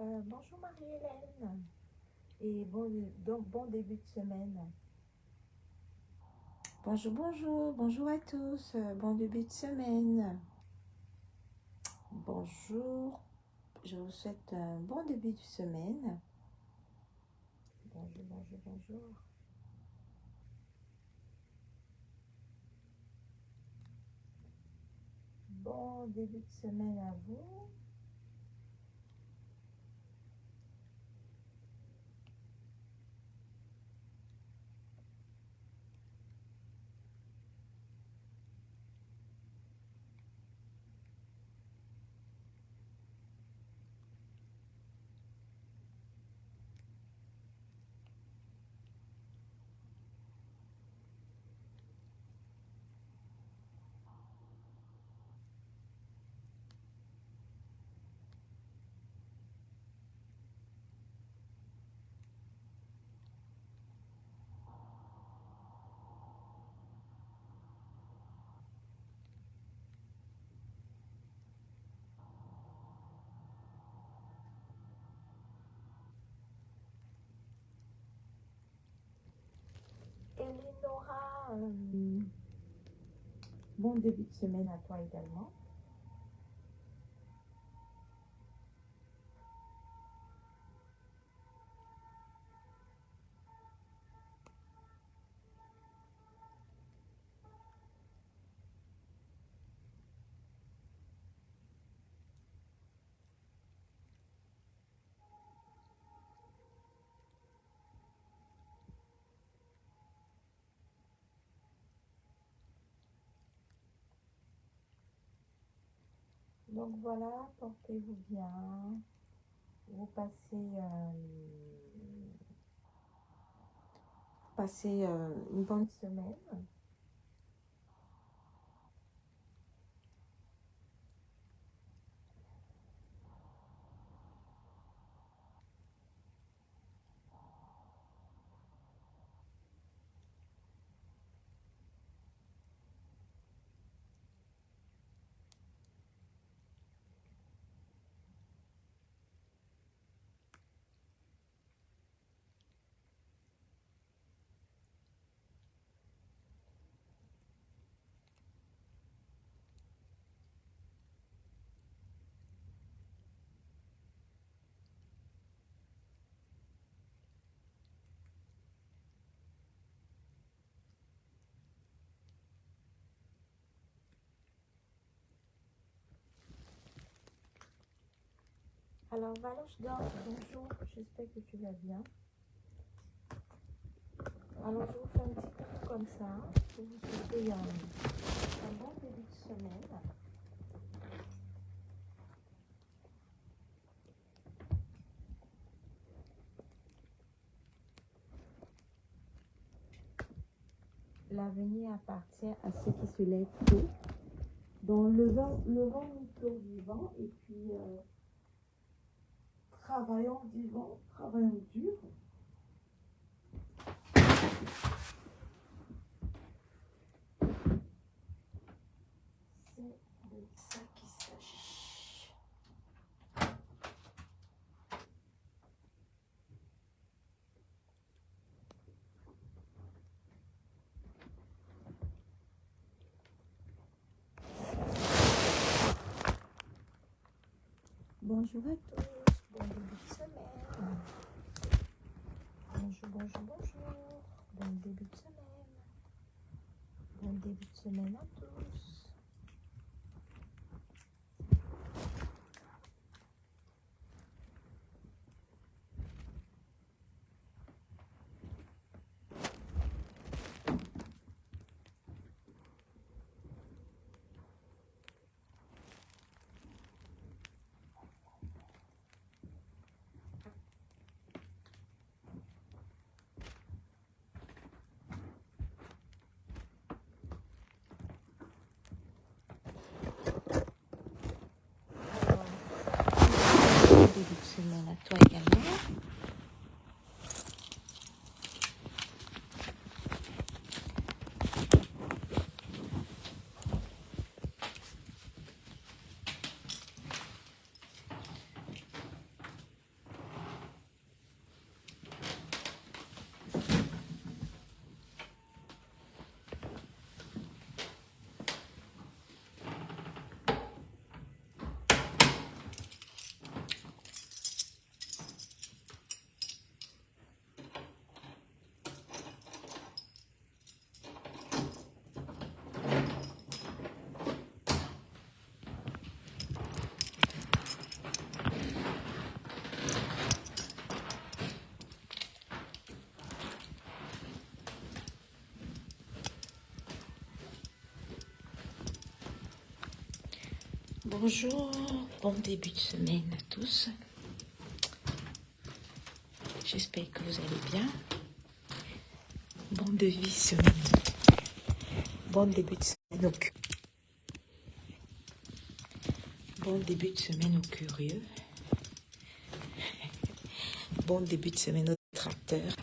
Bonjour Marie-Hélène et bon début de semaine. Bonjour à tous, bon début de semaine. Bonjour, je vous souhaite un bon début de semaine. Bonjour. Bon début de semaine à vous. Eleonora, bon début de semaine à toi également. Donc voilà, portez-vous bien. Vous passez une bonne semaine. Alors Valoche d'or, bonjour, j'espère que tu vas bien. Alors je vous fais un petit coucou comme ça, pour vous souhaiter un bon début de semaine. L'avenir appartient à ceux qui se lèvent tôt, dont le vent nous tôt vivant, et puis travaillons vivant, travaillons dur. C'est de ça qu'il s'agit. Bonjour à tous, bon début de semaine. Bonjour. Bon début de semaine. Bon début de semaine à tous. Bon début de semaine à toi également. Bonjour, bon début de semaine à tous. J'espère que vous allez bien. Bon début de semaine. Bon début de semaine Bon début de semaine aux curieux. Bon début de semaine aux tracteurs.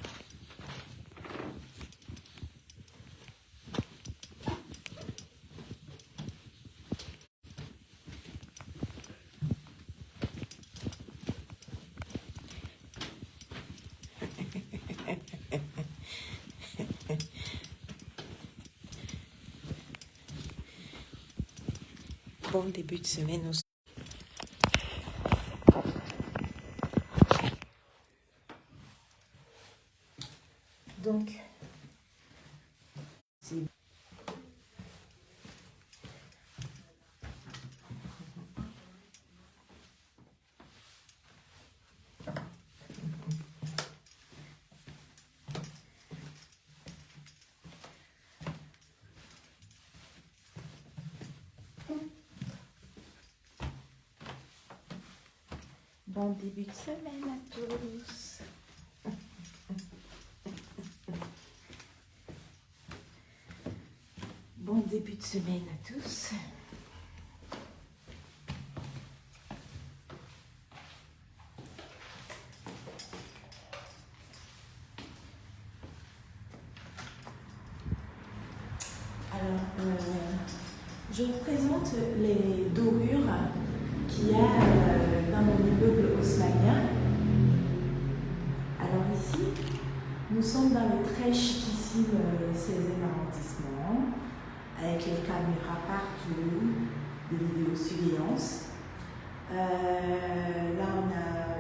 Bon début de semaine aux... Donc, c'est... Bon début de semaine à tous. Bon début de semaine à tous. Alors, je vous présente les dorures qu'il y a dans mon immeuble haussmannien. Alors ici, nous sommes dans le très chiquissime 16e arrondissement, avec les caméras partout, de vidéosurveillance. Là, on a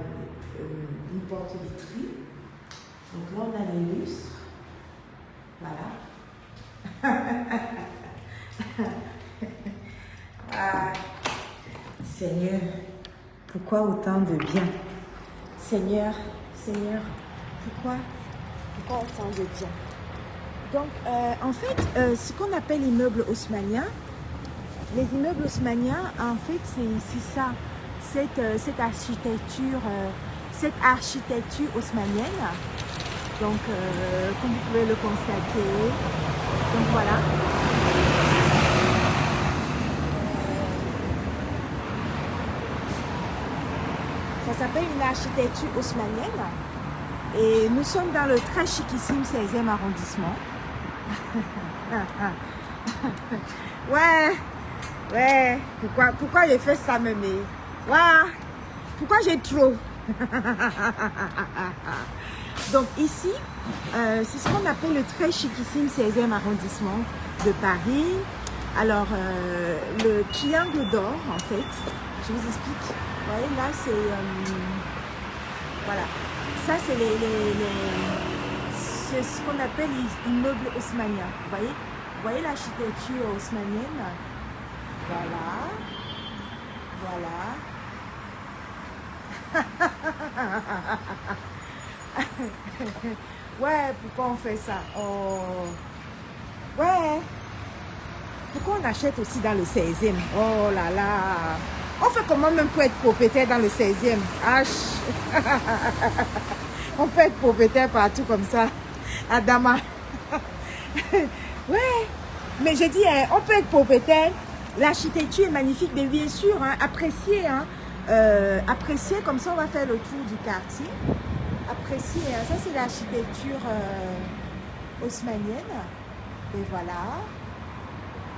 une porte vitrée. Donc là, on a les lustres. Voilà. Ah, Seigneur, pourquoi autant de bien? Seigneur, pourquoi autant de bien? Donc, en fait, ce qu'on appelle immeuble haussmannien, les immeubles haussmanniens, en fait, c'est ici ça, cette architecture haussmannienne. Donc, comme vous pouvez le constater, donc voilà. Ça s'appelle une architecture haussmannienne. Et nous sommes dans le très chiquissime 16e arrondissement. Ouais, pourquoi j'ai fait ça, mémé? Ouais, pourquoi j'ai trop? Donc ici, c'est ce qu'on appelle le très chiquissime 16e arrondissement de Paris. Alors, le triangle d'or, en fait, je vous explique. Vous voyez, là, c'est... voilà. Ça, c'est c'est ce qu'on appelle l'immeuble haussmannien. Vous voyez l'architecture haussmannienne? Voilà. Ouais, pourquoi on fait ça? Oh. Ouais. Pourquoi on achète aussi dans le 16e? Oh là là. On fait comment même pour être propriétaire dans le 16e? On peut être propriétaire partout comme ça. Adama. Ouais. Mais je dis, on peut être propriétaire. L'architecture est magnifique, mais bien sûr, hein, apprécier. Hein, apprécier, comme ça on va faire le tour du quartier. Apprécier, hein, ça c'est l'architecture haussmannienne. Et voilà,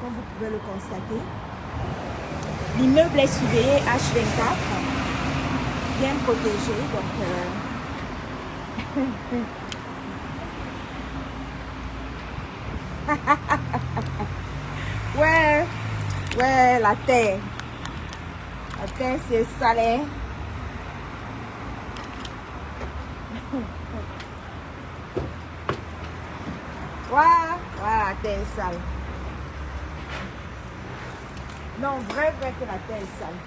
comme vous pouvez le constater. L'immeuble est surveillé H24, bien protégé. Donc, ouais, la terre. La terre, c'est salé. Voilà, la terre est sale. Non, vrai que la terre est sale.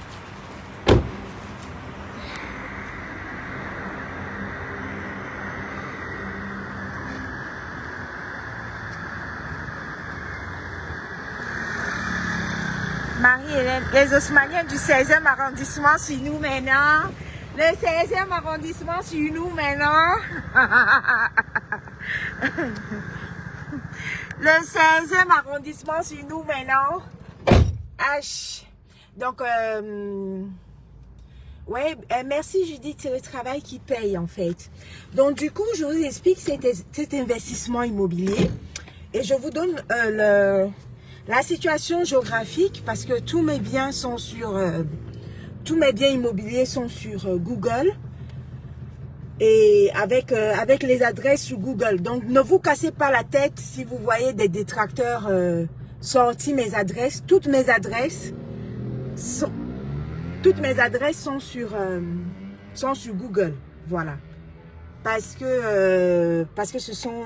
Marie-Hélène, les Haussmanniens du 16e arrondissement sur nous maintenant. Le 16e arrondissement sur nous maintenant. Le 16e arrondissement sur nous maintenant. H. Donc, ouais, merci Judith, c'est le travail qui paye en fait. Donc du coup, je vous explique cet investissement immobilier et je vous donne la situation géographique parce que tous mes biens sont sur, tous mes biens immobiliers sont sur Google et avec les adresses sur Google. Donc ne vous cassez pas la tête si vous voyez des détracteurs sortir mes adresses. Toutes mes adresses sont sur Google, voilà. Parce que ce sont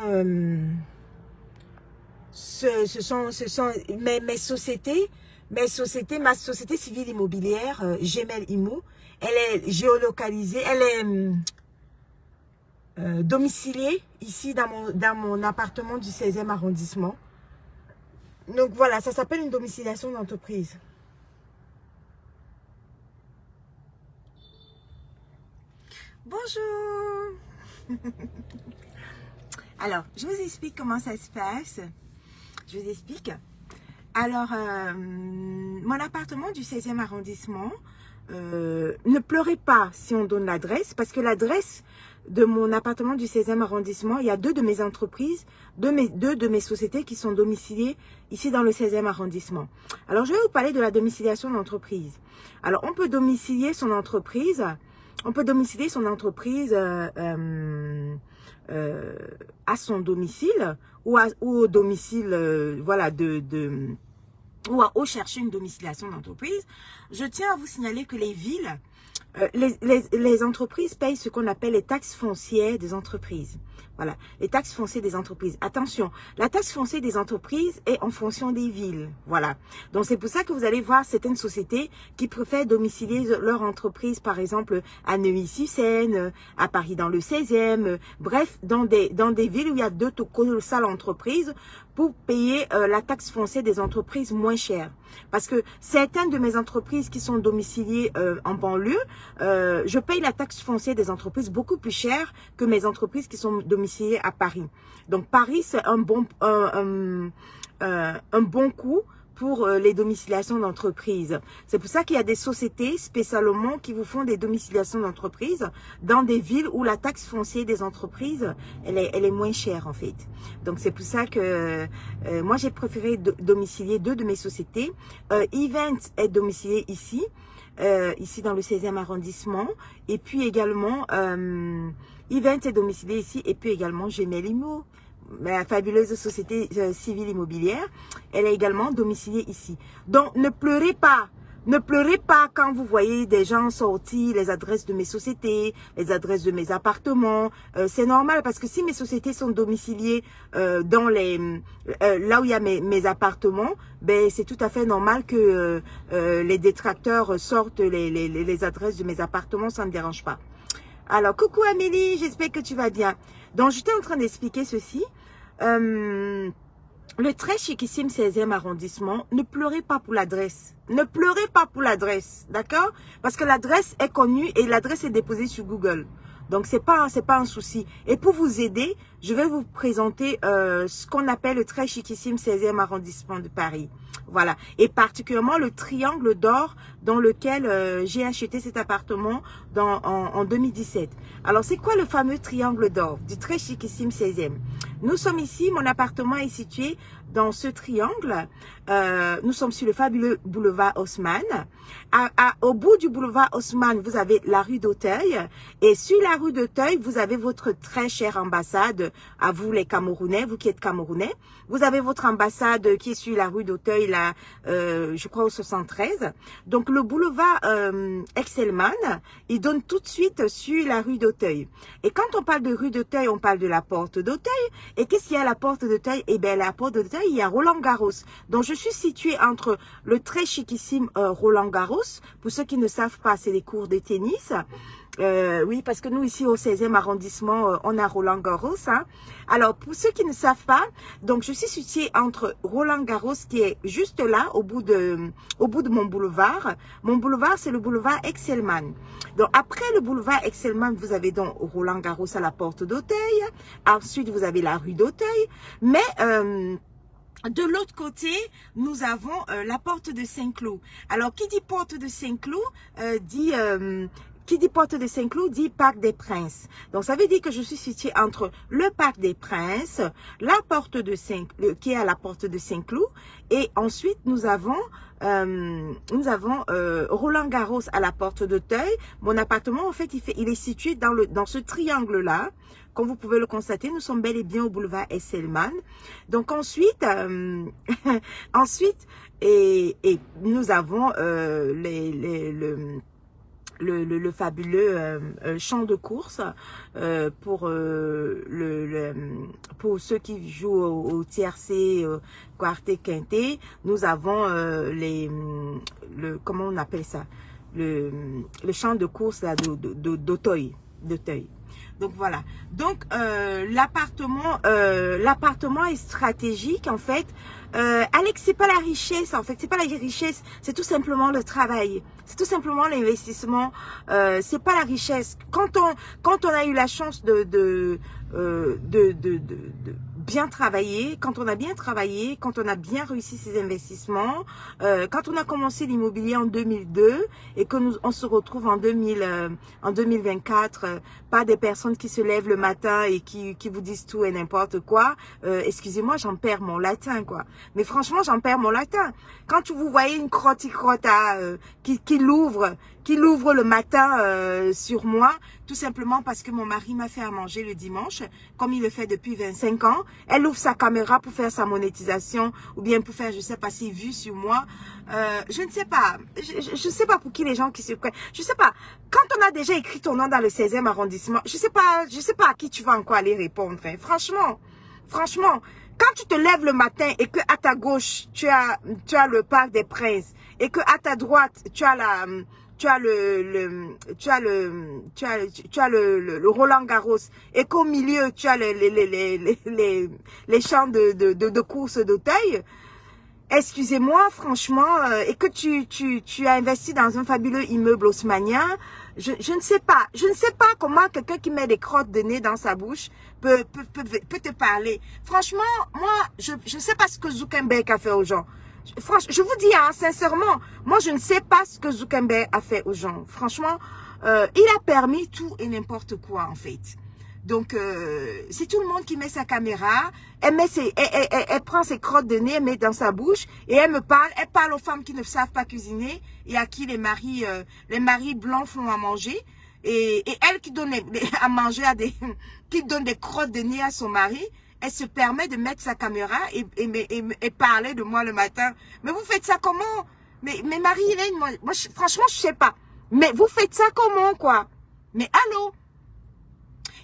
mes sociétés, ma société civile immobilière, Gmail Immo, elle est géolocalisée, elle est domiciliée ici dans mon appartement du 16e arrondissement. Donc voilà, ça s'appelle une domiciliation d'entreprise. Bonjour. Alors, je vous explique comment ça se passe. Je vous explique. Alors, mon appartement du 16e arrondissement, ne pleurez pas si on donne l'adresse, parce que l'adresse de mon appartement du 16e arrondissement, il y a deux de mes entreprises, deux de mes sociétés qui sont domiciliées ici dans le 16e arrondissement. Alors, je vais vous parler de la domiciliation d'entreprise. Alors, on peut domicilier son entreprise... à son domicile ou au domicile, voilà, ou chercher une domiciliation d'entreprise. Je tiens à vous signaler que les villes, les entreprises payent ce qu'on appelle les taxes foncières des entreprises. Voilà, les taxes foncières des entreprises. Attention, la taxe foncière des entreprises est en fonction des villes. Voilà. Donc, c'est pour ça que vous allez voir certaines sociétés qui préfèrent domicilier leur entreprise, par exemple, à Neuilly-sur-Seine, à Paris dans le 16e, bref, dans des villes où il y a deux colossales entreprises pour payer la taxe foncière des entreprises moins chère. Parce que certaines de mes entreprises qui sont domiciliées en banlieue, je paye la taxe foncière des entreprises beaucoup plus chère que mes entreprises qui sont domiciliées à Paris. Donc Paris, c'est un bon coût pour les domiciliations d'entreprises. C'est pour ça qu'il y a des sociétés spécialement qui vous font des domiciliations d'entreprises dans des villes où la taxe foncière des entreprises, elle est moins chère en fait. Donc c'est pour ça que moi j'ai préféré domicilier deux de mes sociétés. Event est domicilié ici dans le 16e arrondissement. Et puis également, Event est domicilié ici. Et puis également, Gmail Immo, la fabuleuse société civile immobilière, elle est également domiciliée ici. Donc, ne pleurez pas. Ne pleurez pas quand vous voyez des gens sortir les adresses de mes sociétés, les adresses de mes appartements. C'est normal parce que si mes sociétés sont domiciliées dans là où il y a mes appartements, ben c'est tout à fait normal que les détracteurs sortent les adresses de mes appartements, ça ne me dérange pas. Alors, coucou Amélie, j'espère que tu vas bien. Donc, j'étais en train d'expliquer ceci. Le très chiquissime 16e arrondissement, ne pleurez pas pour l'adresse. Ne pleurez pas pour l'adresse, d'accord? Parce que l'adresse est connue et l'adresse est déposée sur Google. Donc, c'est pas un souci. Et pour vous aider, je vais vous présenter ce qu'on appelle le très chiquissime 16e arrondissement de Paris. Voilà. Et particulièrement le triangle d'or dans lequel j'ai acheté cet appartement en 2017. Alors, c'est quoi le fameux triangle d'or du très chiquissime 16e? Nous sommes ici, mon appartement est situé dans ce triangle. Nous sommes sur le fabuleux boulevard Haussmann. Au bout du boulevard Haussmann, vous avez la rue d'Auteuil. Et sur la rue d'Auteuil, vous avez votre très chère ambassade, à vous les Camerounais, vous qui êtes Camerounais. Vous avez votre ambassade qui est sur la rue d'Auteuil, là, je crois au 73. Donc le boulevard Excelman, il donne tout de suite sur la rue d'Auteuil. Et quand on parle de rue d'Auteuil, on parle de la porte d'Auteuil. Et qu'est-ce qu'il y a à la porte d'Auteuil? Eh bien, la porte d'Auteuil, il y a Roland-Garros. Donc je suis située entre le très chiquissime Roland-Garros. Pour ceux qui ne savent pas, c'est les cours de tennis. Oui, parce que nous, ici, au 16e arrondissement, on a Roland-Garros. Hein. Alors, pour ceux qui ne savent pas, donc je suis située entre Roland-Garros, qui est juste là, au bout de mon boulevard. Mon boulevard, c'est le boulevard Excelman. Donc, après le boulevard Excelman, vous avez donc Roland-Garros à la porte d'Auteuil. Ensuite, vous avez la rue d'Auteuil. Mais... de l'autre côté, nous avons la porte de Saint-Cloud. Alors, qui dit porte de Saint-Cloud qui dit porte de Saint-Cloud dit Parc des Princes. Donc, ça veut dire que je suis située entre le Parc des Princes, la porte de qui est à la porte de Saint-Cloud, et ensuite nous avons Roland-Garros à la porte d'Auteuil. Mon appartement, en fait, il est situé dans ce triangle-là. Comme vous pouvez le constater, nous sommes bel et bien au boulevard Esselman. Donc ensuite, et nous avons le fabuleux champ de course pour ceux qui jouent au tiercé, quarté, quinté. Nous avons comment on appelle ça, le champ de course là d'Auteuil. Donc voilà. Donc l'appartement est stratégique en fait. Alex, c'est pas la richesse en fait, c'est pas la richesse, c'est tout simplement le travail, c'est tout simplement l'investissement. C'est pas la richesse. Quand on a eu la chance de bien travailler, quand on a bien travaillé, quand on a bien réussi ses investissements, quand on a commencé l'immobilier en 2002 et que on se retrouve en 2024 par des personnes qui se lèvent le matin et qui vous disent tout et n'importe quoi. Excusez-moi, j'en perds mon latin quoi. Mais franchement, j'en perds mon latin. Quand vous voyez une crotta qui l'ouvre le matin sur moi, tout simplement parce que mon mari m'a fait à manger le dimanche, comme il le fait depuis 25 ans. Elle ouvre sa caméra pour faire sa monétisation ou bien pour faire, je sais pas, ses vues sur moi. Je ne sais pas. Je sais pas pour qui les gens qui se prennent. Je sais pas. Quand on a déjà écrit ton nom dans le 16e arrondissement, je sais pas à qui tu vas encore aller répondre. Hein. Franchement. Quand tu te lèves le matin et que à ta gauche, tu as le Parc des Princes et que à ta droite, tu as le Roland-Garros et qu'au milieu, tu as les champs de course d'Auteuil, excusez-moi, franchement, et que tu as investi dans un fabuleux immeuble haussmannien, je ne sais pas comment quelqu'un qui met des crottes de nez dans sa bouche peut te parler. Franchement, moi, je ne sais pas ce que Zuckerberg a fait aux gens. Franchement, je vous dis, hein, sincèrement, moi, je ne sais pas ce que Zuckerberg a fait aux gens. Franchement, il a permis tout et n'importe quoi, en fait. Donc, c'est tout le monde qui met sa caméra, elle prend ses crottes de nez, elle met dans sa bouche et elle parle aux femmes qui ne savent pas cuisiner et à qui les maris blancs font à manger et elle qui donne à manger qui donne des crottes de nez à son mari, elle se permet de mettre sa caméra et parler de moi le matin. Mais vous faites ça comment? Mais Marie-Hélène, moi franchement, je sais pas. Mais vous faites ça comment, quoi? Mais allô?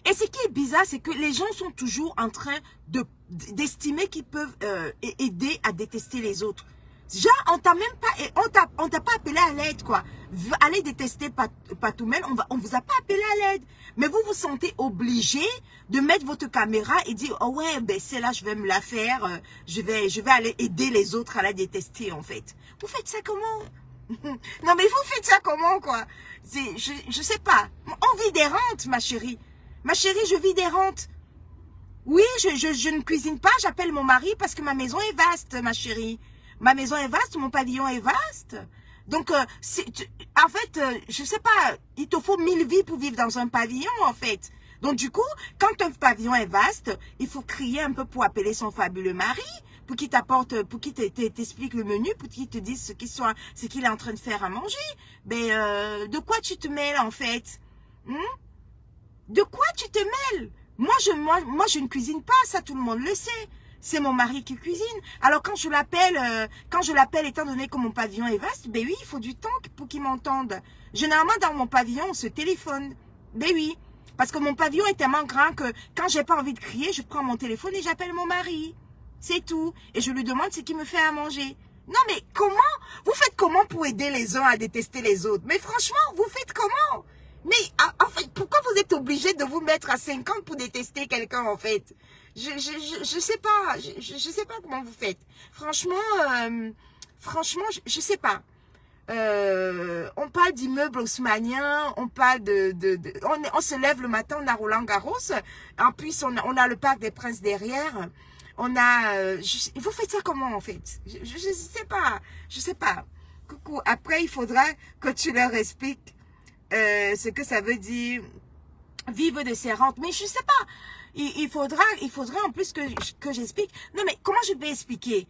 Et ce qui est bizarre, c'est que les gens sont toujours en train d'estimer qu'ils peuvent aider à détester les autres. Genre, on t'a même pas, on t'a pas appelé à l'aide, quoi. Allez détester Patoumel, on vous a pas appelé à l'aide. Mais vous vous sentez obligé de mettre votre caméra et dire, oh ouais, ben celle-là, je vais me la faire, je vais aller aider les autres à la détester, en fait. Vous faites ça comment? Non, mais vous faites ça comment, quoi? Je sais pas. On vit des rentes, ma chérie. Ma chérie, je vis des rentes. Oui, je ne cuisine pas, j'appelle mon mari parce que ma maison est vaste, ma chérie. Ma maison est vaste, mon pavillon est vaste. Donc, en fait, je sais pas, il te faut 1000 vies pour vivre dans un pavillon, en fait. Donc, du coup, quand un pavillon est vaste, il faut crier un peu pour appeler son fabuleux mari, pour qu'il t'apporte, pour qu'il t'explique le menu, pour qu'il te dise ce qu'il est en train de faire à manger. Mais de quoi tu te mêles, en fait? De quoi tu te mêles? Moi, je ne cuisine pas, ça tout le monde le sait. C'est mon mari qui cuisine. Alors quand je l'appelle, étant donné que mon pavillon est vaste, ben oui, il faut du temps pour qu'il m'entende. Généralement, dans mon pavillon, on se téléphone. Ben oui, parce que mon pavillon est tellement grand que quand j'ai pas envie de crier, je prends mon téléphone et j'appelle mon mari. C'est tout. Et je lui demande ce qu'il me fait à manger. Non mais comment? Vous faites comment pour aider les uns à détester les autres? Mais franchement, vous faites comment? Mais en fait, pourquoi vous êtes obligé de vous mettre à 50 pour détester quelqu'un en fait? Je sais pas, je sais pas comment vous faites. Franchement, franchement, je sais pas. On parle d'immeubles haussmanniens, on parle on se lève le matin, on a Roland-Garros, en plus on a le Parc des Princes derrière, on a, vous faites ça comment en fait? Je sais pas, je sais pas. Coucou, après il faudra que tu leur expliques ce que ça veut dire vivre de ses rentes, mais je sais pas, il faudra en plus que j'explique. Non mais comment je vais expliquer?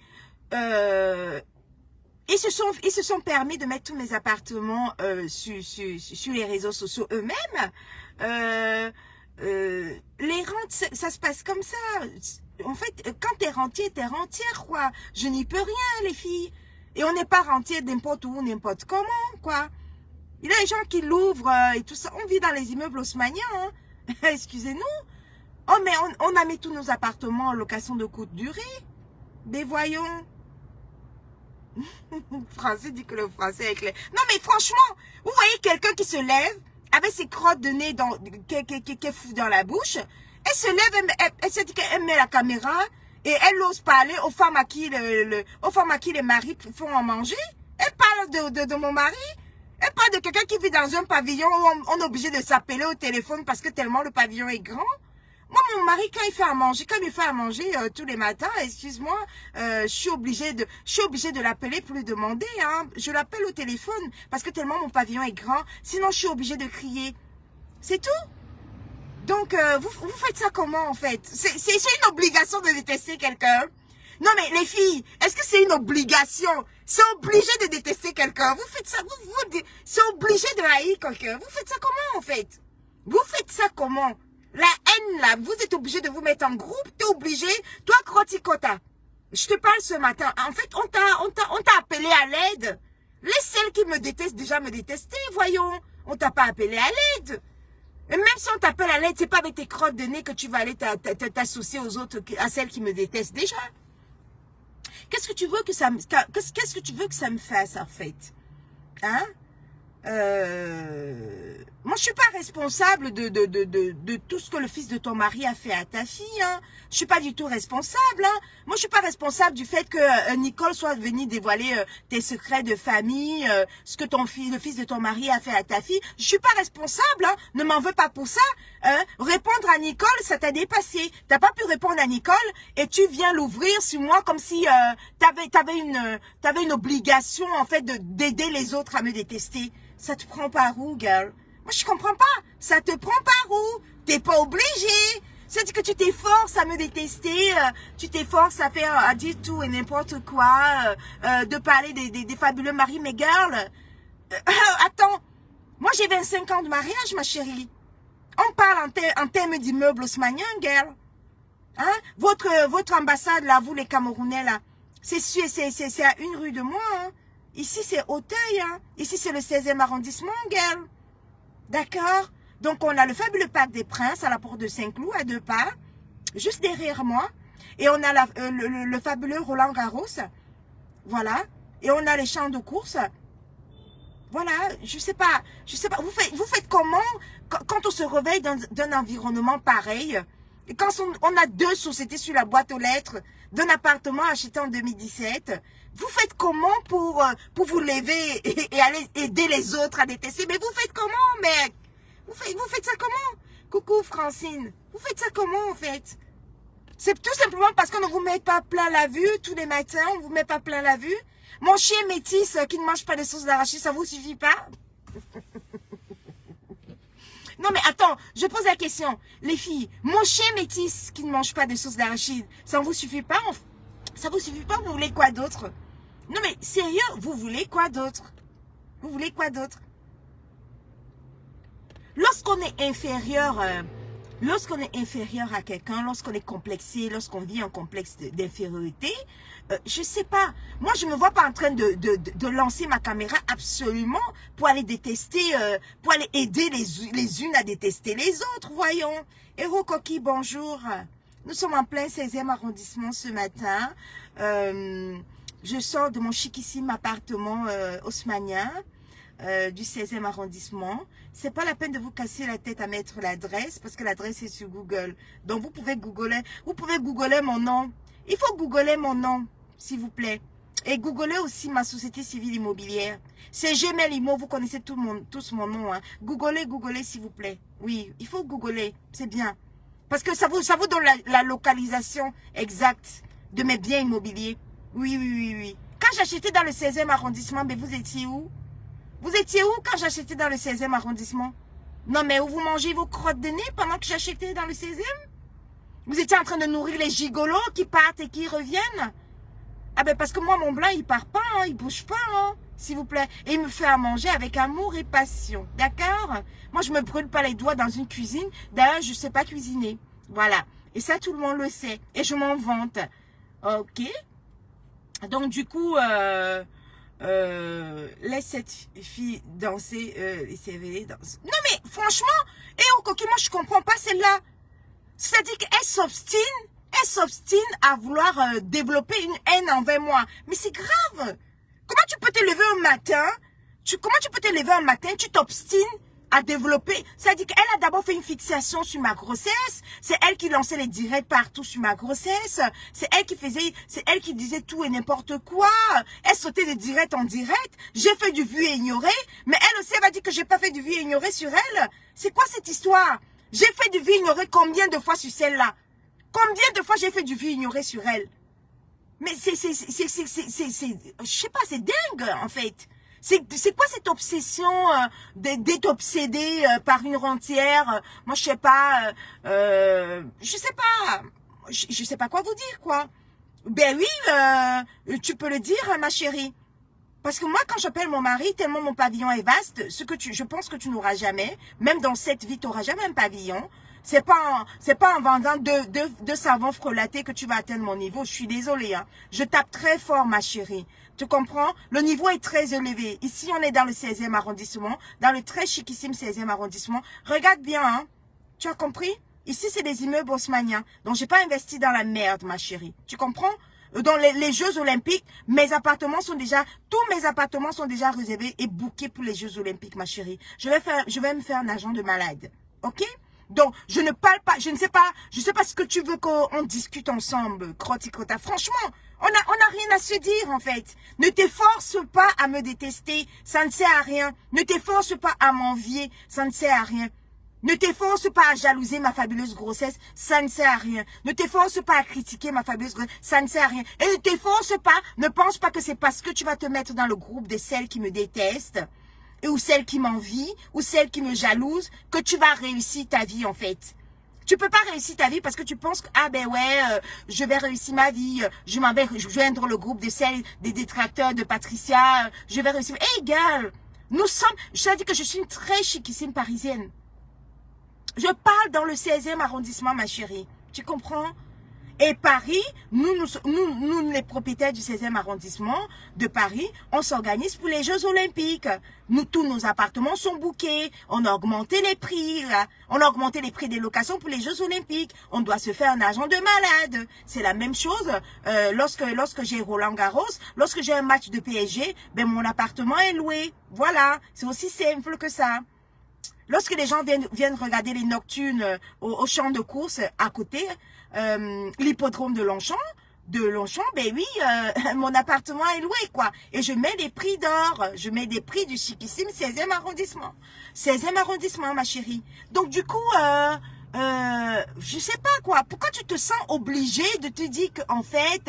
Ils se sont permis de mettre tous mes appartements sur les réseaux sociaux eux-mêmes. Les rentes, ça se passe comme ça. En fait, quand t'es rentier, t'es rentière, quoi. Je n'y peux rien, les filles. Et on n'est pas rentier n'importe où, n'importe comment, quoi. Il y a des gens qui l'ouvrent et tout ça. On vit dans les immeubles haussmanniens, hein. Excusez-nous. Oh, mais on a mis tous nos appartements en location de courte durée. Mais voyons. Français dit que le français est clair. Non, mais franchement, vous voyez quelqu'un qui se lève avec ses crottes de nez qui fout dans la bouche. Elle se lève, elle se dit qu'elle met la caméra et elle ose parler aux femmes à qui les maris font en manger. Elle parle de mon mari. Elle parle de quelqu'un qui vit dans un pavillon où on est obligé de s'appeler au téléphone parce que tellement le pavillon est grand. Moi, mon mari, quand il fait à manger, tous les matins, excuse-moi, je suis obligée de l'appeler pour lui demander, hein. Je l'appelle au téléphone parce que tellement mon pavillon est grand. Sinon, je suis obligée de crier. C'est tout. Donc, vous faites ça comment, en fait? C'est une obligation de détester quelqu'un? Non, mais les filles, est-ce que c'est une obligation? C'est obligé de détester quelqu'un. Vous faites ça, c'est obligé de haïr quelqu'un. Vous faites ça comment, en fait? Vous faites ça comment? La haine, là, vous êtes obligé de vous mettre en groupe, t'es obligé. Toi, Croticota, je te parle ce matin. En fait, on t'a appelé à l'aide. Laisse celles qui me détestent déjà me détester, voyons. On t'a pas appelé à l'aide. Et même si on t'appelle à l'aide, c'est pas avec tes crottes de nez que tu vas aller t'associer aux autres, à celles qui me détestent déjà. Qu'est-ce que tu veux que ça me fasse, en fait? Hein? Moi, je suis pas responsable de tout ce que le fils de ton mari a fait à ta fille. Hein. Je suis pas du tout responsable. Hein. Moi, je suis pas responsable du fait que Nicole soit venue dévoiler tes secrets de famille, ce que le fils de ton mari a fait à ta fille. Je suis pas responsable. Hein. Ne m'en veux pas pour ça. Hein. Répondre à Nicole, ça t'a dépassé. T'as pas pu répondre à Nicole et tu viens l'ouvrir sur moi comme si t'avais une obligation en fait d'aider les autres à me détester. Ça te prend par où, girl? Moi, je comprends pas. Ça te prend par où? T'es pas obligé. C'est-à-dire que tu t'efforces à me détester, tu t'efforces à dire tout et n'importe quoi, de parler des fabuleux maris, mais girl, attends, moi j'ai 25 ans de mariage, ma chérie. On parle en termes d'immeubles haussmanniens, girl. Hein? Votre ambassade, là, vous les Camerounais, là, c'est à une rue de moi, hein. Ici, c'est Auteuil, hein. Ici, c'est le 16e arrondissement, girl. D'accord? Donc, on a le fabuleux Parc des Princes à la porte de Saint-Cloud, à 2 pas, juste derrière moi. Et on a le fabuleux Roland-Garros. Voilà. Et on a les champs de course. Voilà. Je sais pas. Vous faites comment quand on se réveille dans un environnement pareil? Et quand on a 2 sociétés sur la boîte aux lettres d'un appartement acheté en 2017, vous faites comment pour vous lever et aller aider les autres à détester? Mais vous faites comment, mec? Vous faites ça comment? Coucou, Francine. Vous faites ça comment, en fait? C'est tout simplement parce qu'on ne vous met pas plein la vue tous les matins, on ne vous met pas plein la vue. Mon chien métis qui ne mange pas de sauce d'arachide, ça vous suffit pas? Non, mais attends, je pose la question. Les filles, mon chien métis qui ne mange pas de sauce d'arachide, ça ne vous suffit pas? Ça vous suffit pas? Vous voulez quoi d'autre? Non, mais sérieux, vous voulez quoi d'autre? Vous voulez quoi d'autre? Lorsqu'on est inférieur à quelqu'un, lorsqu'on est complexé, lorsqu'on vit un complexe d'infériorité, je sais pas. Moi, je me vois pas en train de lancer ma caméra absolument pour aller détester, pour aller aider les unes à détester les autres, voyons. Héros Coquille, bonjour. Nous sommes en plein 16e arrondissement ce matin. Je sors de mon chiquissime appartement haussmannien. du 16e arrondissement. C'est pas la peine de vous casser la tête à mettre l'adresse parce que l'adresse est sur Google. Donc vous pouvez googler mon nom. Il faut googler mon nom, s'il vous plaît. Et googler aussi ma société civile immobilière. C'est Gmail Immo, vous connaissez tous mon nom. Hein. Googlez s'il vous plaît. Oui, il faut googler, c'est bien. Parce que ça vous donne la localisation exacte de mes biens immobiliers. Oui. Quand j'achetais dans le 16e arrondissement, mais vous étiez où? Vous étiez où quand j'achetais dans le 16e arrondissement? Non, mais où vous mangez vos crottes de nez pendant que j'achetais dans le 16e? Vous étiez en train de nourrir les gigolos qui partent et qui reviennent? Ah ben parce que moi, mon blanc, il part pas, hein, il bouge pas, hein, s'il vous plaît. Et il me fait à manger avec amour et passion, d'accord? Moi, je me brûle pas les doigts dans une cuisine. D'ailleurs, je sais pas cuisiner. Voilà. Et ça, tout le monde le sait. Et je m'en vante. Ok? Donc, du coup, laisse cette fille danser, danser. Non, mais franchement, oh, Coquille, moi, je comprends pas celle-là. C'est-à-dire qu'elle s'obstine à vouloir développer une haine envers moi. Mais c'est grave. Comment tu peux te lever un matin, tu t'obstines à développer. C'est-à-dire qu'elle a d'abord fait une fixation sur ma grossesse. C'est elle qui lançait les directs partout sur ma grossesse. C'est elle qui disait tout et n'importe quoi. Elle sautait de direct en direct. J'ai fait du vu et ignoré. Mais elle aussi, elle va dire que j'ai pas fait du vu et ignoré sur elle. C'est quoi cette histoire? J'ai fait du vu et ignoré combien de fois sur celle-là? Combien de fois j'ai fait du vu ignoré sur elle? Mais je sais pas, c'est dingue, en fait. C'est quoi cette obsession d'être obsédé par une rentière? Moi, je sais pas, je sais pas quoi vous dire, quoi. Ben oui, tu peux le dire, ma chérie. Parce que moi, quand j'appelle mon mari, tellement mon pavillon est vaste, je pense que tu n'auras jamais, même dans cette vie, tu n'auras jamais un pavillon. C'est pas en vendant deux savons frelatés que tu vas atteindre mon niveau. Je suis désolée, hein. Je tape très fort, ma chérie. Tu comprends? Le niveau est très élevé. Ici, on est dans le 16e arrondissement, dans le très chiquissime 16e arrondissement. Regarde bien, hein. Tu as compris? Ici, c'est des immeubles haussmanniens. Donc, j'ai pas investi dans la merde, ma chérie. Tu comprends? Dans les Jeux Olympiques, tous mes appartements sont déjà réservés et bookés pour les Jeux Olympiques, ma chérie. Je vais me faire un agent de malade. Ok? Donc, je ne parle pas, je sais pas ce que tu veux qu'on discute ensemble, Crotti-Crota. Franchement, on a rien à se dire, en fait. Ne t'efforce pas à me détester, ça ne sert à rien. Ne t'efforce pas à m'envier, ça ne sert à rien. Ne t'efforce pas à jalouser ma fabuleuse grossesse, ça ne sert à rien. Ne t'efforce pas à critiquer ma fabuleuse grossesse, ça ne sert à rien. Et ne t'efforce pas, ne pense pas que c'est parce que tu vas te mettre dans le groupe de celles qui me détestent, ou celles qui m'envient, ou celles qui me jalousent, que tu vas réussir ta vie, en fait. Tu peux pas réussir ta vie parce que tu penses que, ah ben ouais, je vais réussir ma vie, je vais joindre le groupe de celles, des détracteurs de Patricia, je vais réussir. Hey, girl, je t'ai dit que je suis une très chiquissime parisienne. Je parle dans le 16e arrondissement, ma chérie. Tu comprends? Et Paris, nous, les propriétaires du 16e arrondissement de Paris, on s'organise pour les Jeux Olympiques. Tous nos appartements sont bookés. On a augmenté les prix, là. On a augmenté les prix des locations pour les Jeux Olympiques. On doit se faire un agent de malade. C'est la même chose lorsque j'ai Roland Garros, lorsque j'ai un match de PSG, ben mon appartement est loué. Voilà, c'est aussi simple que ça. Lorsque les gens viennent regarder les nocturnes au champ de course à côté, l'hippodrome de Longchamp, ben oui, mon appartement est loué, quoi. Et je mets des prix d'or, je mets des prix du chiquissime 16e arrondissement. 16e arrondissement, ma chérie. Donc, du coup, je sais pas, quoi. Pourquoi tu te sens obligé de te dire qu'en fait,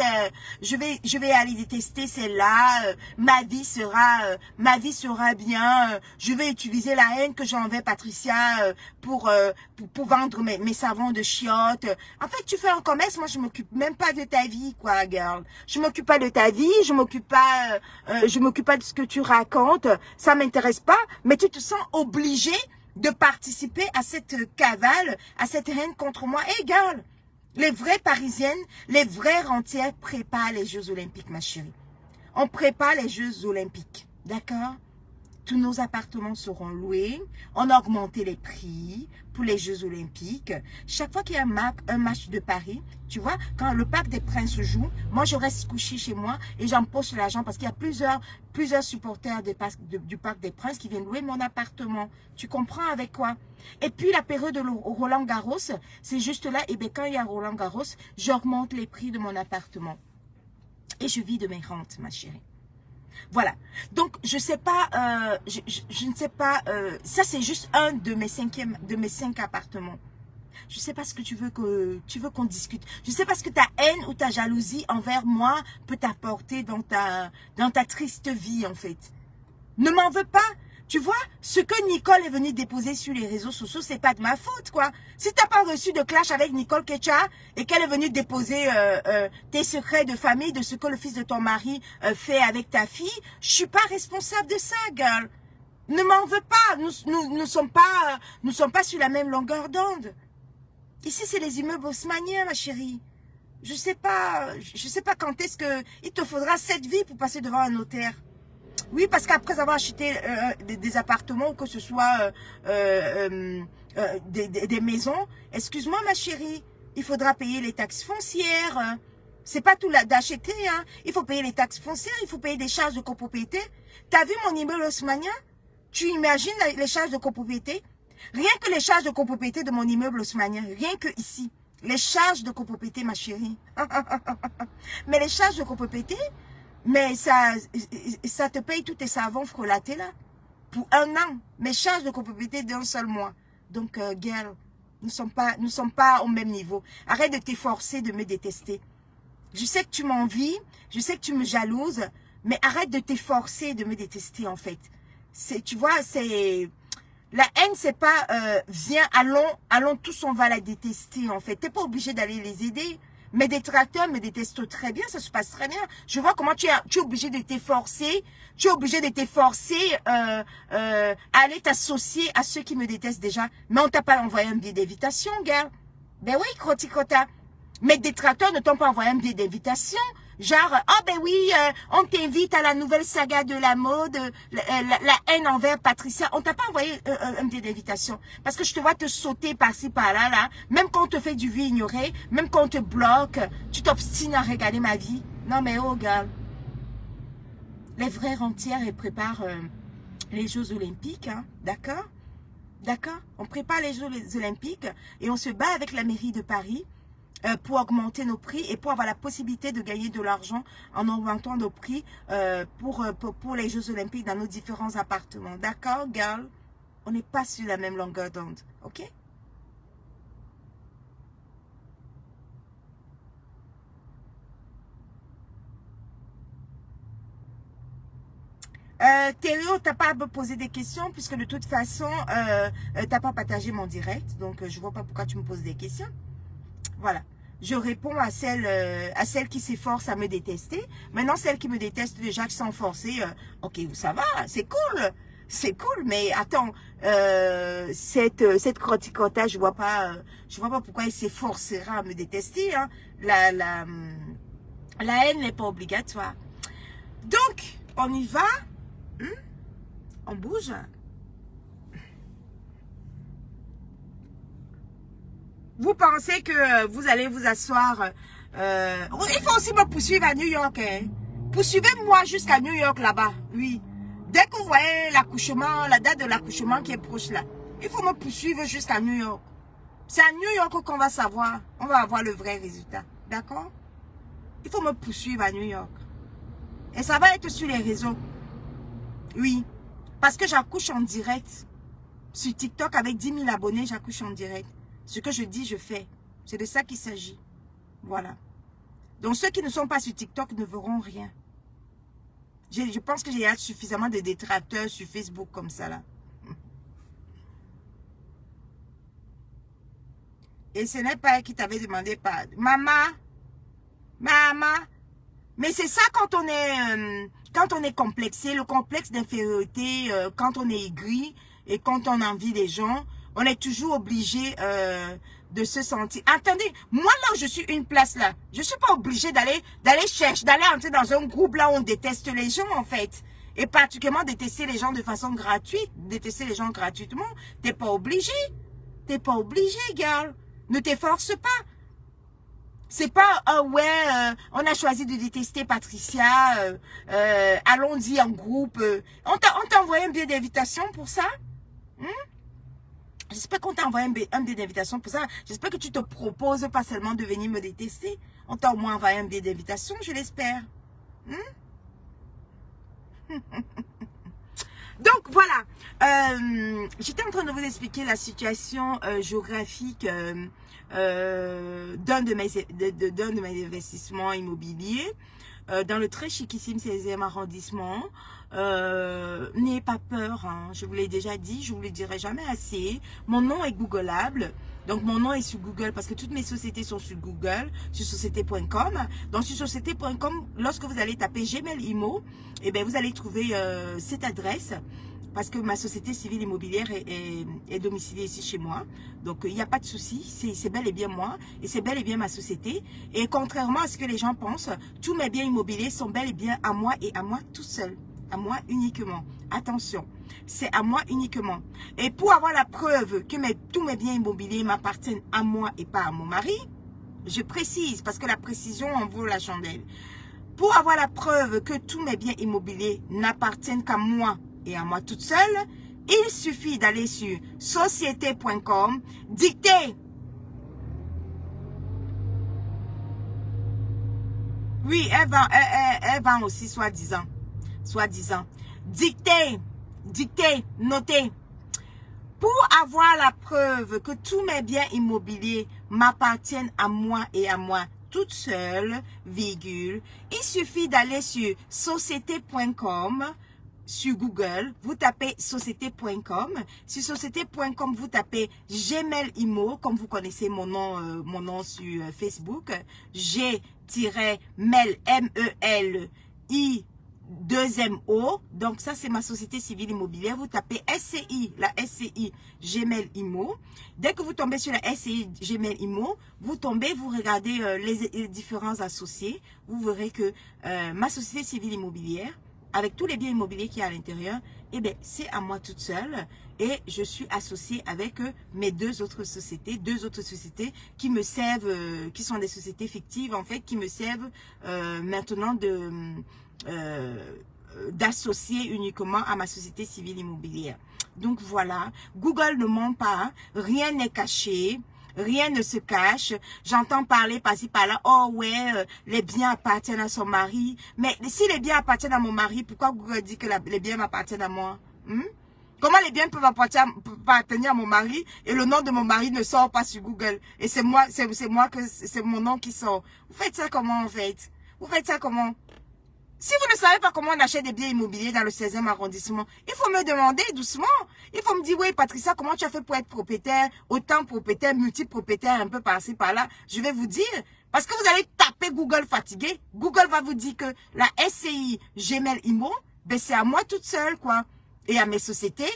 je vais aller détester celle-là, ma vie sera bien, je vais utiliser la haine que j'ai envers Patricia pour vendre mes savons de chiottes. En fait, tu fais un commerce, moi je m'occupe même pas de ta vie, quoi, girl. Je m'occupe pas de ta vie, je m'occupe pas de ce que tu racontes, ça m'intéresse pas, mais tu te sens obligé de participer à cette cavale, à cette haine contre moi. Égal. Les vraies Parisiennes, les vraies rentières préparent les Jeux Olympiques, ma chérie. On prépare les Jeux Olympiques. D'accord? tous nos appartements seront loués. On a augmenté les prix pour les Jeux Olympiques. Chaque fois qu'il y a un match de Paris, tu vois, quand le Parc des Princes joue, moi je reste couché chez moi et j'en poste l'argent parce qu'il y a plusieurs supporters du Parc des Princes qui viennent louer mon appartement. Tu comprends avec quoi? Et puis la période de Roland Garros, c'est juste là, et bien quand il y a Roland Garros, j'augmente les prix de mon appartement. Et je vis de mes rentes, ma chérie. Voilà. Donc, je sais pas, je ne sais pas, ça c'est juste un de mes 5 appartements. Je sais pas ce que tu veux qu'on discute. Je sais pas ce que ta haine ou ta jalousie envers moi peut t'apporter dans ta triste vie, en fait. Ne m'en veux pas. Tu vois, ce que Nicole est venue déposer sur les réseaux sociaux, c'est pas de ma faute, quoi. Si t'as pas reçu de clash avec Nicole Ketcha et qu'elle est venue déposer tes secrets de famille, de ce que le fils de ton mari fait avec ta fille, je suis pas responsable de ça, girl. Ne m'en veux pas. Nous sommes pas sur la même longueur d'onde. Ici, c'est les immeubles haussmanniens, ma chérie. Je sais pas quand est-ce que il te faudra 7 vies pour passer devant un notaire. Oui, parce qu'après avoir acheté des appartements ou que ce soit des maisons, excuse-moi ma chérie, il faudra payer les taxes foncières. C'est pas tout d'acheter, hein. Il faut payer les taxes foncières, il faut payer des charges de copropriété. T'as vu mon immeuble haussmannien? Tu imagines les charges de copropriété? Rien que les charges de copropriété de mon immeuble haussmannien, rien que ici. Les charges de copropriété, ma chérie. Mais les charges de copropriété, mais ça te paye tous tes savons frelatés là. Pour 1 an. Mes charges de copropriété d'un seul mois. Donc, girl, nous sommes pas au même niveau. Arrête de t'efforcer de me détester. Je sais que tu m'envies, je sais que tu me jalouses, mais arrête de t'efforcer de me détester en fait. Tu vois, c'est... La haine, c'est pas, viens, allons tous, on va la détester, en fait. T'es pas obligé d'aller les aider. Mes détracteurs me détestent très bien, ça se passe très bien. Je vois comment tu es obligé de t'efforcer. Tu es obligé de t'efforcer à aller t'associer à ceux qui me détestent déjà. Mais on t'a pas envoyé un billet d'invitation, gars. Ben oui, croticota. Mes détracteurs ne t'ont pas envoyé un billet d'invitation. Genre, ah ben oui, on t'invite à la nouvelle saga de la mode, la haine envers Patricia. On t'a pas envoyé un billet d'invitation. Parce que je te vois te sauter par-ci, par-là, là. Même quand on te fait du vie ignoré, même quand on te bloque, tu t'obstines à regarder ma vie. Non mais oh, gars. Les vrais rentières, elles préparent les Jeux Olympiques, hein, d'accord? D'accord? On prépare les Jeux Olympiques et on se bat avec la mairie de Paris pour augmenter nos prix et pour avoir la possibilité de gagner de l'argent en augmentant nos prix pour les Jeux Olympiques dans nos différents appartements. D'accord, girl? On n'est pas sur la même longueur d'onde, ok? Théo, t'as pas à me poser des questions puisque de toute façon, t'as pas partagé mon direct. Donc, je vois pas pourquoi tu me poses des questions. Voilà. Je réponds à celles qui s'efforcent à me détester. Maintenant, celles qui me détestent déjà, qui sont forcées, ok, ça va, c'est cool. C'est cool, mais attends, cette croticota, je vois pas pourquoi elle s'efforcera à me détester. Hein. La haine n'est pas obligatoire. Donc, on y va. On bouge. Vous pensez que vous allez vous asseoir. Il faut aussi me poursuivre à New York. Hein. Poursuivez-moi jusqu'à New York là-bas. Oui. Dès que vous voyez l'accouchement, la date de l'accouchement qui est proche là, il faut me poursuivre jusqu'à New York. C'est à New York qu'on va savoir. On va avoir le vrai résultat. D'accord? Il faut me poursuivre à New York. Et ça va être sur les réseaux. Oui. Parce que j'accouche en direct. Sur TikTok, avec 10 000 abonnés, j'accouche en direct. Ce que je dis, je fais. C'est de ça qu'il s'agit. Voilà. Donc, ceux qui ne sont pas sur TikTok ne verront rien. Je pense que j'ai suffisamment de détracteurs sur Facebook comme ça, là. Et ce n'est pas elle qui t'avait demandé pas. Maman. Mais c'est ça quand on est complexé, le complexe d'infériorité, quand on est aigri et quand on envie les gens, on est toujours obligé de se sentir. Attendez, moi là où je suis une place là, je suis pas obligée d'aller chercher, d'aller entrer dans un groupe là où on déteste les gens en fait. Et particulièrement de tester les gens de façon gratuite, de tester les gens gratuitement. T'es pas obligé. T'es pas obligé, girl. Ne t'efforce pas. C'est pas, on a choisi de détester Patricia, allons-y en groupe. On t'a envoyé un billet d'invitation pour ça? J'espère qu'on t'a envoyé un billet d'invitation pour ça. J'espère que tu te proposes pas seulement de venir me détester. On t'a au moins envoyé un billet d'invitation, je l'espère. Donc voilà, j'étais en train de vous expliquer la situation géographique d'un de mes investissements immobiliers dans le très chiquissime 16e arrondissement. N'ayez pas peur, hein, je vous l'ai déjà dit, je vous le dirai jamais assez. Mon nom est googleable. Donc, mon nom est sur Google parce que toutes mes sociétés sont sur Google, sur société.com. Donc, sur société.com, lorsque vous allez taper Gmail Immo, eh bien, vous allez trouver cette adresse parce que ma société civile immobilière est domiciliée ici chez moi. Donc, il n'y a pas de souci. C'est bel et bien moi et c'est bel et bien ma société. Et contrairement à ce que les gens pensent, tous mes biens immobiliers sont bel et bien à moi et à moi tout seul. À moi uniquement. Attention, c'est à moi uniquement. Et pour avoir la preuve que tous mes biens immobiliers m'appartiennent à moi et pas à mon mari, je précise, parce que la précision en vaut la chandelle. Pour avoir la preuve que tous mes biens immobiliers n'appartiennent qu'à moi et à moi toute seule, il suffit d'aller sur société.com, dicter. Oui, elle vend aussi soi-disant. Dictez, notez. Pour avoir la preuve que tous mes biens immobiliers m'appartiennent à moi et à moi toute seule, virgule, il suffit d'aller sur société.com, sur Google, vous tapez société.com. Sur société.com, vous tapez Gmail Immo, comme vous connaissez mon nom sur Facebook, G-Mel, M-E-L-I, 2MO, donc ça c'est ma société civile immobilière. Vous tapez SCI, la SCI Gmail Immo. Dès que vous tombez sur la SCI Gmail Immo, vous tombez, vous regardez les différents associés. Vous verrez que ma société civile immobilière, avec tous les biens immobiliers qu'il y a à l'intérieur, eh bien c'est à moi toute seule. Et je suis associée avec mes deux autres sociétés qui me servent, qui sont des sociétés fictives en fait, qui me servent maintenant d'associer uniquement à ma société civile immobilière. Donc voilà, Google ne ment pas, hein. Rien n'est caché, rien ne se cache. J'entends parler par-ci par-là, oh ouais, les biens appartiennent à son mari. Mais si les biens appartiennent à mon mari, pourquoi Google dit que les biens m'appartiennent à moi? Comment les biens peuvent appartenir à mon mari et le nom de mon mari ne sort pas sur Google? Et c'est moi que c'est mon nom qui sort. Vous faites ça comment en fait? Vous faites ça comment? Si vous ne savez pas comment on achète des biens immobiliers dans le 16e arrondissement, il faut me demander doucement. Il faut me dire, oui, Patricia, comment tu as fait pour être propriétaire, autant propriétaire, multipropriétaire, un peu par-ci, par-là. Je vais vous dire, parce que vous allez taper Google fatigué. Google va vous dire que la SCI Gmail Immo, ben c'est à moi toute seule, quoi. Et à mes sociétés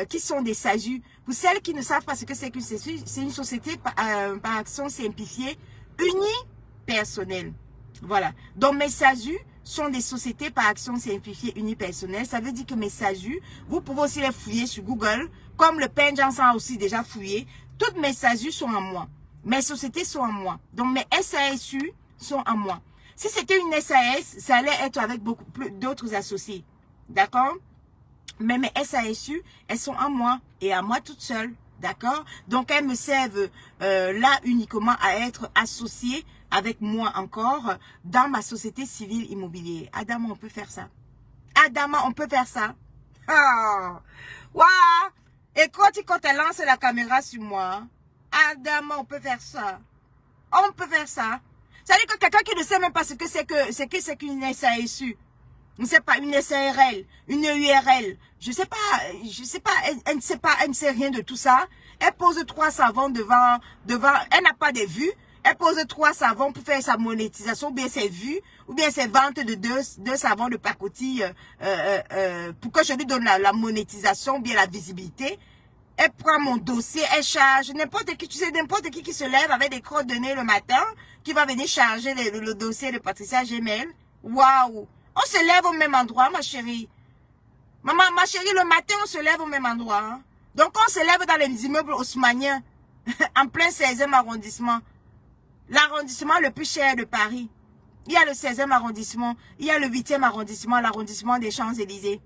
qui sont des SASU. Pour celles qui ne savent pas ce que c'est qu'une SASU, c'est une société par action simplifiée, unipersonnelle. Voilà. Donc mes SASU sont des sociétés par action simplifiée unipersonnelle. Ça veut dire que mes SASU, vous pouvez aussi les fouiller sur Google, comme le Pen Janssen a aussi déjà fouillé. Toutes mes SASU sont à moi. Mes sociétés sont à moi. Donc mes SASU sont à moi. Si c'était une SAS, ça allait être avec beaucoup plus d'autres associés. D'accord? Mais mes SASU, elles sont à moi et à moi toute seule. D'accord? Donc elles me servent là uniquement à être associées avec moi encore dans ma société civile immobilière. Adama, on peut faire ça. Adama, on peut faire ça. Ah, waouh. Et quand elle lance la caméra sur moi, Adama, on peut faire ça. On peut faire ça. C'est-à-dire que quelqu'un qui ne sait même pas ce que c'est qu'une SASU, ne sait pas, une SARL, une URL, je sais pas, elle ne sait pas, elle ne sait rien de tout ça. Elle pose 3 savons devant, elle n'a pas de vues. Elle pose 3 savons pour faire sa monétisation, ou bien ses vues, ou bien ses ventes de deux savons de pacotille, pour que je lui donne la monétisation, ou bien la visibilité. Elle prend mon dossier, elle charge, n'importe qui, tu sais, n'importe qui se lève avec des crottes de nez le matin, qui va venir charger le dossier de Patricia Gmail. Waouh! On se lève au même endroit, ma chérie. Maman, ma chérie, le matin, on se lève au même endroit. Hein. Donc, on se lève dans les immeubles haussmanniens, en plein 16e arrondissement. L'arrondissement le plus cher de Paris. Il y a le 16e arrondissement, il y a le 8e arrondissement, l'arrondissement des Champs-Élysées.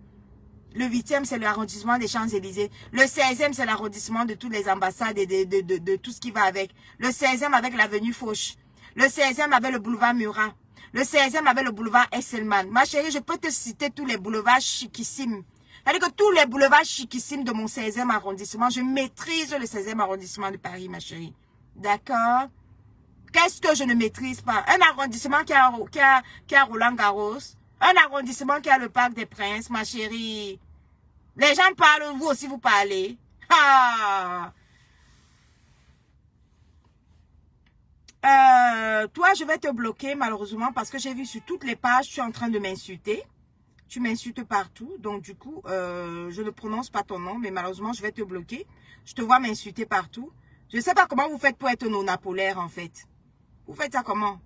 Le 8e, c'est l'arrondissement des Champs-Élysées. Le 16e, c'est l'arrondissement de toutes les ambassades et de tout ce qui va avec. Le 16e avec l'avenue Foch. Le 16e avec le boulevard Murat. Le 16e avec le boulevard Esselman. Ma chérie, je peux te citer tous les boulevards chiquissimes. C'est-à-dire que tous les boulevards chiquissimes de mon 16e arrondissement, je maîtrise le 16e arrondissement de Paris, ma chérie. D'accord? Qu'est-ce que je ne maîtrise pas? Un arrondissement qui a Roland-Garros. Un arrondissement qui a le Parc des Princes, ma chérie. Les gens parlent, vous aussi vous parlez. Ah! Toi, je vais te bloquer malheureusement parce que j'ai vu sur toutes les pages, tu es en train de m'insulter. Tu m'insultes partout. Donc du coup, je ne prononce pas ton nom, mais malheureusement, je vais te bloquer. Je te vois m'insulter partout. Je ne sais pas comment vous faites pour être non-apolaire en fait. Vous faites ça comment?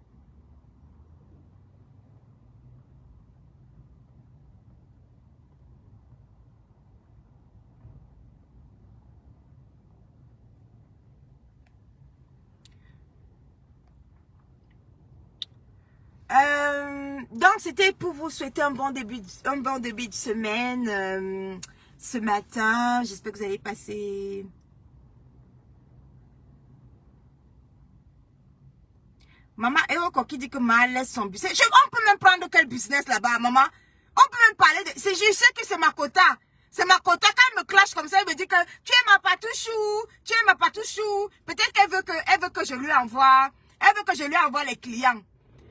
Donc, c'était pour vous souhaiter un bon début de semaine ce matin. J'espère que vous allez passer... Maman, et encore qui dit que mal laisse son business. On peut même prendre quel business là-bas, maman? On peut même parler de... Je sais que c'est ma quota. C'est ma quota. Quand elle me clash comme ça, elle me dit que tu es ma patouchou. Tu es ma patouchou. Peut-être qu'elle veut que je lui envoie. Elle veut que je lui envoie les clients.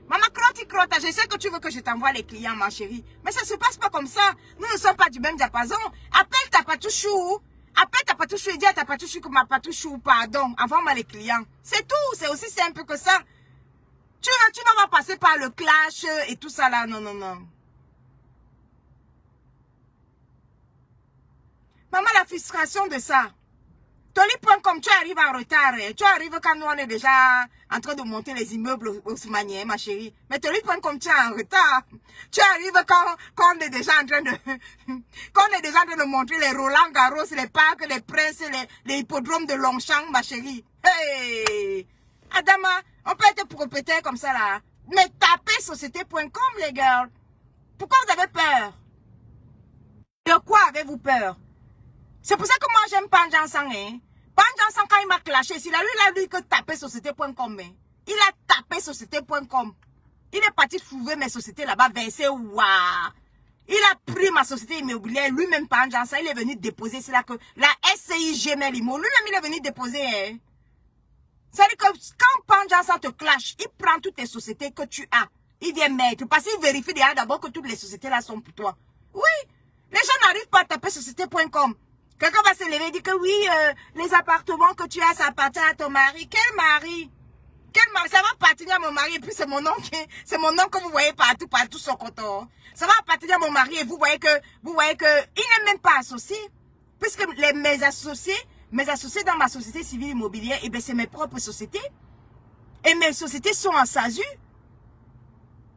Maman, crotte, je sais que tu veux que je t'envoie les clients, ma chérie. Mais ça ne se passe pas comme ça. Nous ne sommes pas du même diapason. Appelle ta patouchou. Appelle ta patouchou et dis à ta patouchou que ma patouchou, pardon, envoie-moi les clients. C'est tout. C'est aussi simple que ça. Tu vas pas passer par le clash et tout ça là. Non, non, non. Maman, la frustration de ça. Toli.com, tu arrives en retard. Tu arrives quand nous on est déjà en train de monter les immeubles haussmanniens, ma chérie. Mais Toli.com, tu es en retard. Tu arrives quand on est déjà en train de... quand on est déjà en train de montrer les Roland Garros, les parcs, les princes, les hippodromes de Longchamp, ma chérie. Hey! Adama, on peut être propriétaire comme ça là. Mais tapez société.com, les gars. Pourquoi vous avez peur? De quoi avez-vous peur? C'est pour ça que moi j'aime Panjansan. Hein. Panjansan, quand il m'a clashé, il a dit que taper société.com. Hein. Il a tapé société.com. Il est parti trouver mes sociétés là-bas, verser ouah. Il a pris ma société immobilière, lui-même Panjansan, il est venu déposer. C'est là que la SCI Gmail Imo, lui-même il est venu déposer. Hein. C'est-à-dire que quand Panjansan te clash, il prend toutes tes sociétés que tu as. Il vient mettre, parce qu'il vérifie déjà d'abord que toutes les sociétés là sont pour toi. Oui, les gens n'arrivent pas à taper société.com. Quelqu'un va se lever et dire que oui, les appartements que tu as, ça appartient à ton mari. Quel mari? Quel mari? Ça va appartenir à mon mari et puis c'est mon nom que vous voyez partout sur coton. Ça va appartenir à mon mari et vous voyez que il n'est même pas associé. Puisque mes associés dans ma société civile immobilière, eh bien c'est mes propres sociétés. Et mes sociétés sont en SASU.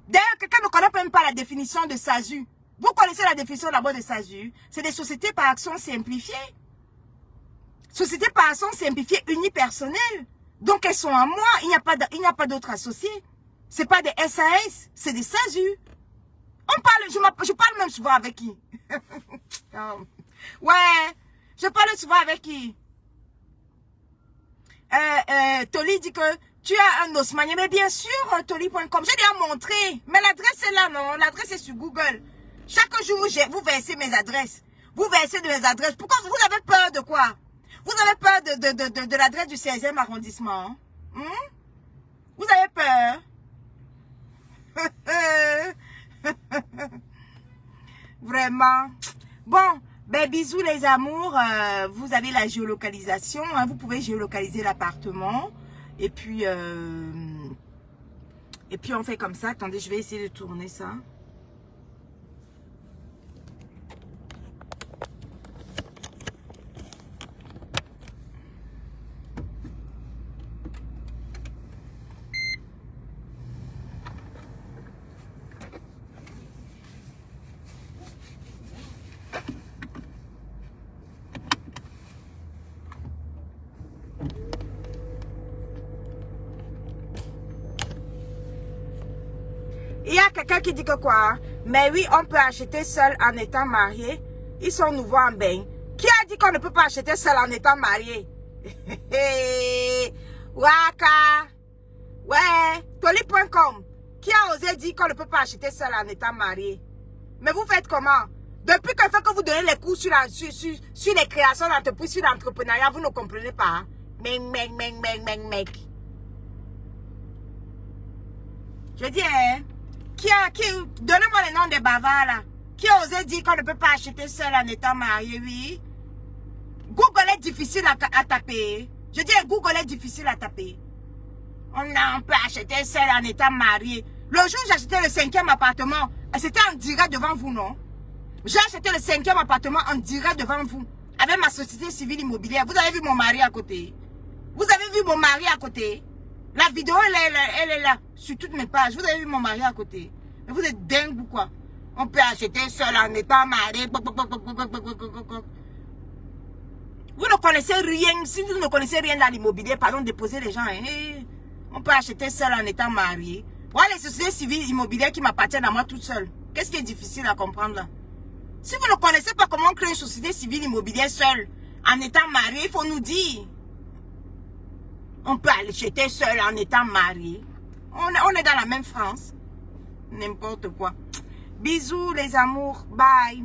D'ailleurs, quelqu'un ne connaît même pas la définition de SASU. Vous connaissez la définition d'abord de SASU. C'est des sociétés par action simplifiées. Sociétés par action simplifiées unipersonnelles. Donc elles sont à moi. Il n'y a pas d'autres associés. C'est pas des SAS, c'est des SASU. Je parle même souvent avec qui? Ouais, je parle souvent avec qui? Toli dit que tu as un haussmanien. Mais bien sûr, Toli.com. J'ai déjà montré. Mais l'adresse est là, non? L'adresse est sur Google. Chaque jour, vous versez mes adresses. Vous versez de mes adresses. Pourquoi vous avez peur de quoi? Vous avez peur de l'adresse du 16e arrondissement? Hein? Vous avez peur? Vraiment. Bon, ben bisous les amours. Vous avez la géolocalisation. Hein, vous pouvez géolocaliser l'appartement. Et puis on fait comme ça. Attendez, je vais essayer de tourner ça. Il y a quelqu'un qui dit que quoi? Mais oui, on peut acheter seul en étant marié. Ils sont nouveaux en bain. Qui a dit qu'on ne peut pas acheter seul en étant marié? Waka. Ouais, Toli.com. Qui a osé dire qu'on ne peut pas acheter seul en étant marié? Mais vous faites comment? Depuis que vous donnez les cours sur les créations d'entreprise, sur l'entrepreneuriat, vous ne comprenez pas. Mec. Je dis, hein, donnez-moi le nom des bavards là. Qui a osé dire qu'on ne peut pas acheter seul en étant marié, oui? Google est difficile à taper. Je dis, Google est difficile à taper. On peut acheter seul en étant marié. Le jour où j'ai acheté le 5e appartement, c'était en direct devant vous, non? J'ai acheté le 5e appartement en direct devant vous. Avec ma société civile immobilière. Vous avez vu mon mari à côté? Vous avez vu mon mari à côté? La vidéo, elle est là. Sur toutes mes pages. Vous avez vu mon mari à côté? Mais vous êtes dingue ou quoi? On peut acheter seul en étant marié. Vous ne connaissez rien. Si vous ne connaissez rien dans l'immobilier, pardon, déposez les gens. Hein. On peut acheter seul en étant marié. Voilà les sociétés civiles immobilières qui m'appartiennent à moi toute seule. Qu'est-ce qui est difficile à comprendre là? Si vous ne connaissez pas comment créer une société civile immobilière seule, en étant marié, il faut nous dire. On peut acheter seul en étant marié. On est dans la même France. N'importe quoi. Bisous les amours. Bye.